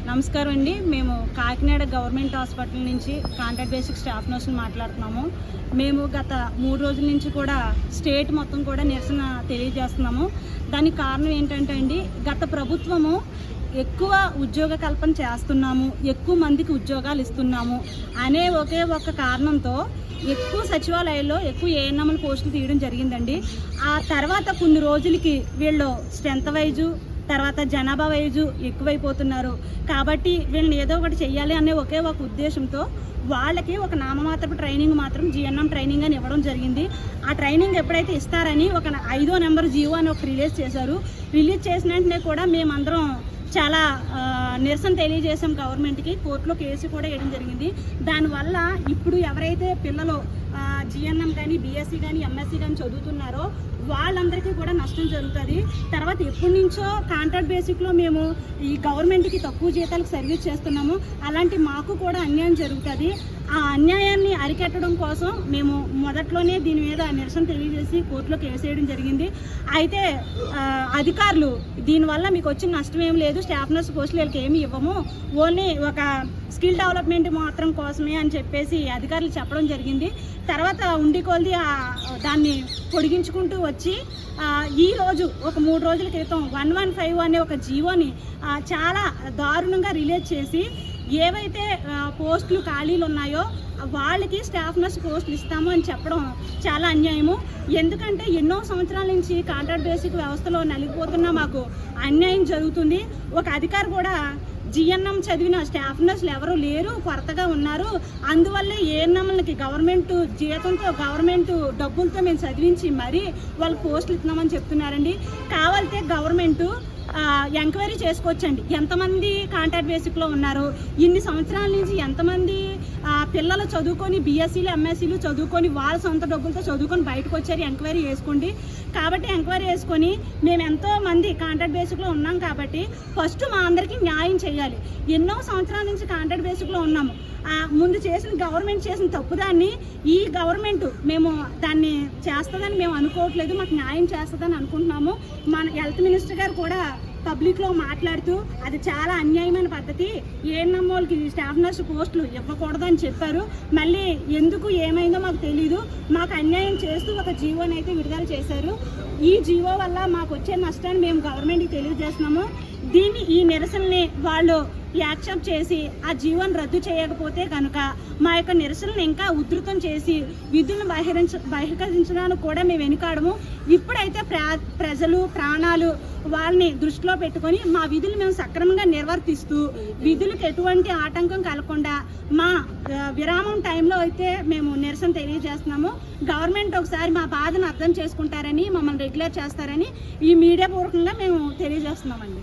నమస్కారం అండి. మేము కాకినాడ గవర్నమెంట్ హాస్పిటల్ నుంచి కాంట్రాక్ట్ బేసిక్ స్టాఫ్ నర్స్ని మాట్లాడుతున్నాము. మేము గత 3 రోజుల నుంచి కూడా స్టేట్ మొత్తం కూడా నిరసన తెలియజేస్తున్నాము. దానికి కారణం ఏంటంటే అండి, గత ప్రభుత్వము ఎక్కువ ఉద్యోగ కల్పన చేస్తున్నాము, ఎక్కువ మందికి ఉద్యోగాలు ఇస్తున్నాము అనే ఒకే ఒక కారణంతో ఎక్కువ సచివాలయాల్లో ఎక్కువ ఏఎన్ఎంల పోస్టులు తీయడం జరిగిందండి. ఆ తర్వాత కొన్ని రోజులకి వీళ్ళు స్ట్రెంత్ వైజు తర్వాత జనాభా వైజు ఎక్కువైపోతున్నారు కాబట్టి వీళ్ళని ఏదో ఒకటి చెయ్యాలి అనే ఒకే ఒక ఉద్దేశంతో వాళ్ళకి ఒక నామమాత్రపు ట్రైనింగ్ మాత్రం జిఎన్ఎం ట్రైనింగ్ అని ఇవ్వడం జరిగింది. ఆ ట్రైనింగ్ ఎప్పుడైతే ఇస్తారని ఒక 5వ నెంబర్ జీవో అని ఒక రిలీజ్ చేశారు. రిలీజ్ చేసిన వెంటనే కూడా మేమందరం చాలా నిరసన తెలియజేసాం. గవర్నమెంట్కి కోర్టులో కేసు కూడా వేయడం జరిగింది. దానివల్ల ఇప్పుడు ఎవరైతే పిల్లలు జిఎన్ఎం కానీ బీఎస్సీ కానీ ఎంఎస్సీ కానీ చదువుతున్నారో వాళ్ళందరికీ కూడా నష్టం జరుగుతుంది. తర్వాత ఎప్పటి నుంచో కాంట్రాక్ట్ బేసిక్లో మేము ఈ గవర్నమెంట్కి తక్కువ జీతాలకు సర్వీస్ చేస్తున్నాము, అలాంటి మాకు కూడా అన్యాయం జరుగుతుంది. ఆ అన్యాయాన్ని అరికట్టడం కోసం మేము మొదట్లోనే దీని మీద నిరసన తెలియజేసి కోర్టులో కేసు వేయడం జరిగింది. అయితే అధికారులు దీనివల్ల మీకు వచ్చిన నష్టం ఏం లేదు, స్టాఫ్ నర్స్ పోస్టులు వీళ్ళకి ఏమి ఇవ్వము, ఓన్లీ ఒక స్కిల్ డెవలప్మెంట్ మాత్రం కోసమే అని చెప్పేసి అధికారులు చెప్పడం జరిగింది. తర్వాత ఉండి కొలిది దాన్ని పొడిగించుకుంటూ వచ్చి ఈరోజు ఒక 3 రోజుల క్రితం 115 అనే ఒక జీవోని చాలా దారుణంగా రిలీజ్ చేసి ఏవైతే పోస్టులు ఖాళీలు ఉన్నాయో వాళ్ళకి స్టాఫ్ నర్స్ పోస్టులు ఇస్తాము అని చెప్పడం చాలా అన్యాయము. ఎందుకంటే ఎన్నో సంవత్సరాల నుంచి కాంట్రాక్ట్ బేసిక్ వ్యవస్థలో నలిగిపోతున్నా మాకు అన్యాయం జరుగుతుంది. ఒక అధికారి కూడా జిఎన్ఎం చదివిన స్టాఫ్ నర్సులు ఎవరు లేరు, కొరతగా ఉన్నారు, అందువల్లే ఏఎన్ఎంలకి గవర్నమెంట్ జీతంతో గవర్నమెంట్ డబ్బులతో మేము చదివించి మరీ వాళ్ళకి పోస్టులు ఇస్తున్నామని చెప్తున్నారండి. కావాలంటే గవర్నమెంట్ ఎంక్వైరీ చేసుకోవచ్చండి, ఎంతమంది కాంట్రాక్ట్ బేసిక్లో ఉన్నారు, ఇన్ని సంవత్సరాల నుంచి ఎంతమంది పిల్లలు చదువుకొని బీఎస్సీలు ఎంఎస్సీలు చదువుకొని వాళ్ళ సొంత డబ్బులతో చదువుకొని బయటకు వచ్చారు, ఎంక్వైరీ చేసుకోండి. కాబట్టి ఎంక్వైరీ చేసుకొని మేము ఎంతో మంది కాంట్రాక్ట్ బేసిక్లో ఉన్నాం కాబట్టి ఫస్ట్ మా అందరికీ న్యాయం చేయాలి. ఎన్నో సంవత్సరాల నుంచి కాంట్రాక్ట్ బేసిక్లో ఉన్నాము. ముందు చేసిన గవర్నమెంట్ చేసిన తప్పుదాన్ని ఈ గవర్నమెంట్ మేము దాన్ని చేస్తుందని మేము అనుకోవట్లేదు, మాకు న్యాయం చేస్తుందని అనుకుంటున్నాము. మన హెల్త్ మినిస్టర్ గారు కూడా పబ్లిక్లో మాట్లాడుతూ అది చాలా అన్యాయమైన పద్ధతి, ఏఎన్ఎం వాళ్ళకి స్టాఫ్ నర్స్ పోస్టులు ఇవ్వకూడదని చెప్పారు. మళ్ళీ ఎందుకు ఏమైందో మాకు తెలీదు, మాకు అన్యాయం చేస్తూ ఒక జీవోని అయితే విడుదల చేశారు. ఈ జీవో వల్ల మాకు వచ్చే నష్టాన్ని మేము గవర్నమెంట్కి తెలియజేస్తున్నాము. ఈ నిరసనని వాళ్ళు యాక్సెప్ట్ చేసి ఆ జీవోని రద్దు చేయకపోతే కనుక మా యొక్క నిరసనను ఇంకా ఉధృతం చేసి విధులను బహిష్కరించడానికి కూడా మేము వెనుకాడము. ఇప్పుడైతే ప్రజలు ప్రాణాలు వాళ్ళని దృష్టిలో పెట్టుకొని మా విధులు మేము సక్రమంగా నిర్వర్తిస్తూ విధులకు ఎటువంటి ఆటంకం కలగకుండా మా విరామం టైంలో అయితే మేము నిరసన తెలియజేస్తున్నాము. గవర్నమెంట్ ఒకసారి మా బాధను అర్థం చేసుకుంటారని, మమ్మల్ని రెగ్యులేట్ చేస్తారని ఈ మీడియా పూర్వకంగా మేము తెలియజేస్తున్నామండి.